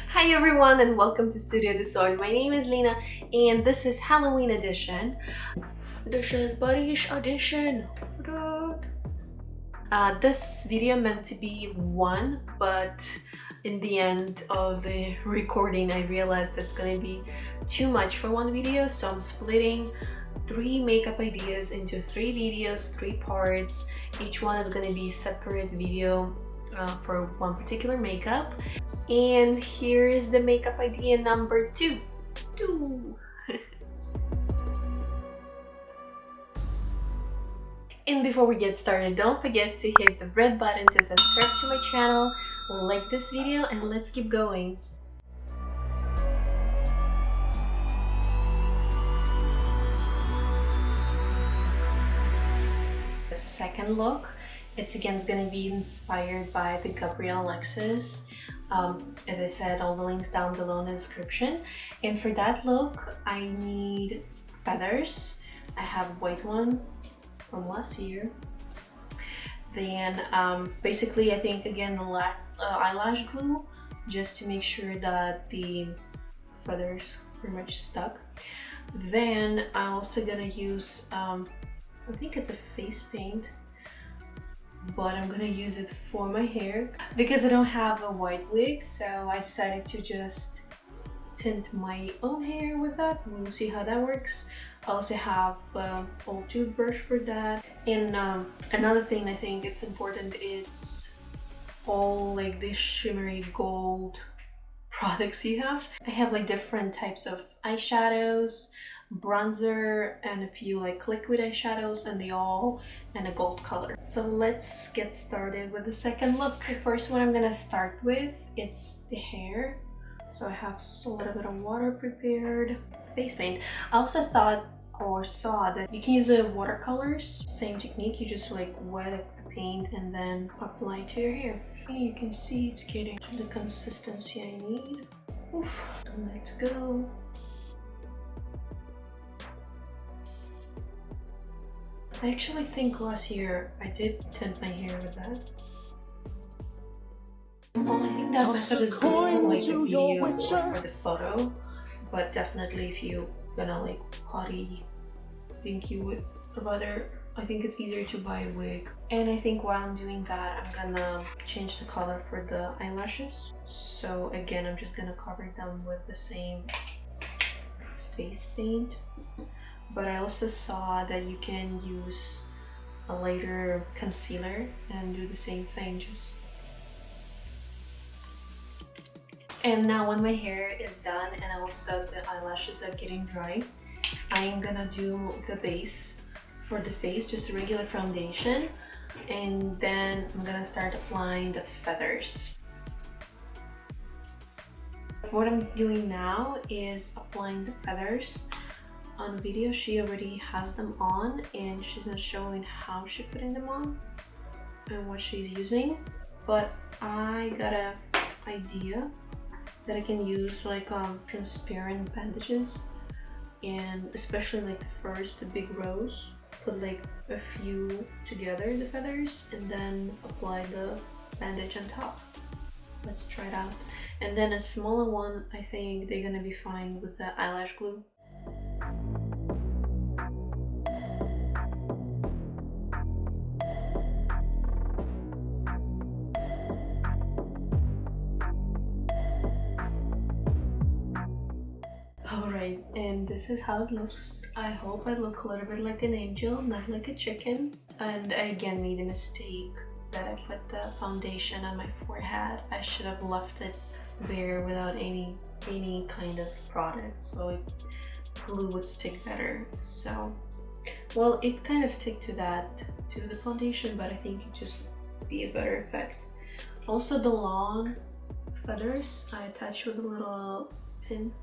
Hi everyone and welcome to Studio Disord. My name is Lena and this is Halloween edition. This is Buddy's edition. This video meant to be one, but in the end of the recording I realized that's gonna be too much for one video, so I'm splitting 3 makeup ideas into 3 videos, 3 parts. Each one is gonna be a separate video for one particular makeup. And here is the makeup idea number 2. And before we get started, don't forget to hit the red button to subscribe to my channel, like this video, and let's keep going. The second look, it's again going to be inspired by the Gabrielle Alexis. As I said, all the links down below in the description. And for that look, I need feathers. I have white one from last year. Then basically I think again the eyelash glue, just to make sure that the feathers pretty much stuck. Then I'm also gonna use I think it's a face paint, but I'm gonna use it for my hair because I don't have a white wig, so I decided to just tint my own hair with that. We'll see how that works. I also have old toothbrush for that. And another thing I think it's important, it's all like these shimmery gold products you have. I have like different types of eyeshadows, bronzer, and a few like liquid eyeshadows, and they all in a gold color. So let's get started with the second look. The first one I'm gonna start with, it's the hair. So I have a little bit of water prepared. Face paint. I also thought or saw that you can use the watercolors. Same technique, you just like wet the paint and then apply to your hair. And you can see it's getting the consistency I need. Oof. Let's go. I actually think last year I did tint my hair with that. Well, I think that method is good for like a video or for the photo, but definitely if you're gonna like potty dinky with a butter, I think it's easier to buy a wig. And I think while I'm doing that, I'm gonna change the color for the eyelashes. So again, I'm just gonna cover them with the same face paint. But I also saw that you can use a lighter concealer and do the same thing. And now when my hair is done and also the eyelashes are getting dry, I am gonna do the base for the face, just a regular foundation, and then I'm gonna start applying the feathers. What I'm doing now is applying the feathers. On the video she already has them on and she's not showing how she's putting them on and what she's using, but I got an idea that I can use like transparent bandages, and especially like the big rows, put like a few together, the feathers, and then apply the bandage on top. Let's try it out. And then a smaller one, I think they're gonna be fine with the eyelash glue. Alright, and this is how it looks. I hope I look a little bit like an angel, not like a chicken. And I again made a mistake that I put the foundation on my forehead. I should have left it there without any kind of product, so glue would stick better. So, well, it kind of stick to the foundation, but I think it just be a better effect. Also, the long feathers I attach with a little pin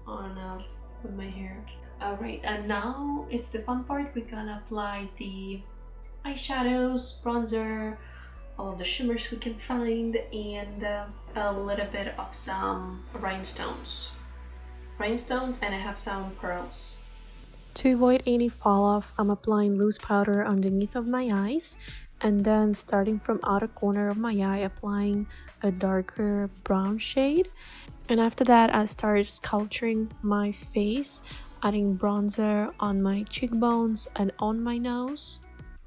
on with my hair. Alright, and now it's the fun part. We're gonna apply the eyeshadows, bronzer, all of the shimmers we can find, and a little bit of some rhinestones, and I have some pearls. To avoid any fall off, I'm applying loose powder underneath of my eyes, and then starting from outer corner of my eye, applying a darker brown shade, And after that, I started sculpturing my face, adding bronzer on my cheekbones and on my nose.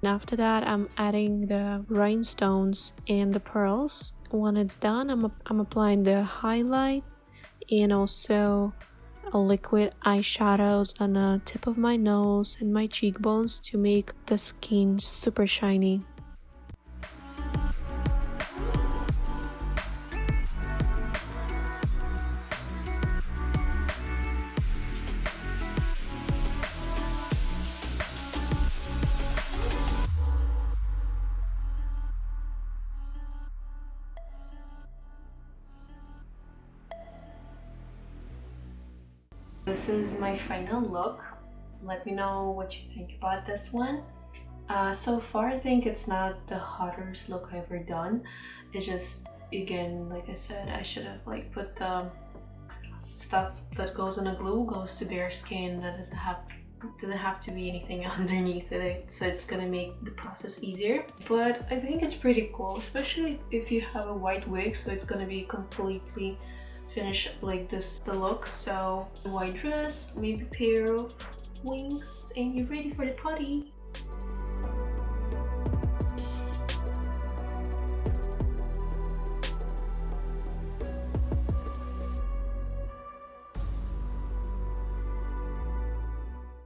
And after that, I'm adding the rhinestones and the pearls. When it's done, I'm applying the highlight and also a liquid eyeshadows on the tip of my nose and my cheekbones to make the skin super shiny. This is my final look. Let me know what you think about this one. So far, I think it's not the hottest look I've ever done. It's just, again, like I said, I should have like put the stuff that goes on a glue goes to bare skin. That doesn't have to be anything underneath it, so it's gonna make the process easier. But I think it's pretty cool, especially if you have a white wig, so it's gonna be completely finished like this, the look. So white dress, maybe pair of wings, and you're ready for the party.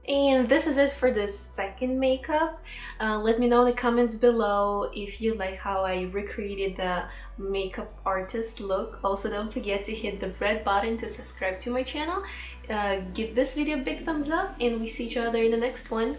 And this is it for this second makeup. Let me know in the comments below if you like how I recreated the makeup artist look. Also, don't forget to hit the red button to subscribe to my channel. Give this video a big thumbs up, and we see each other in the next one.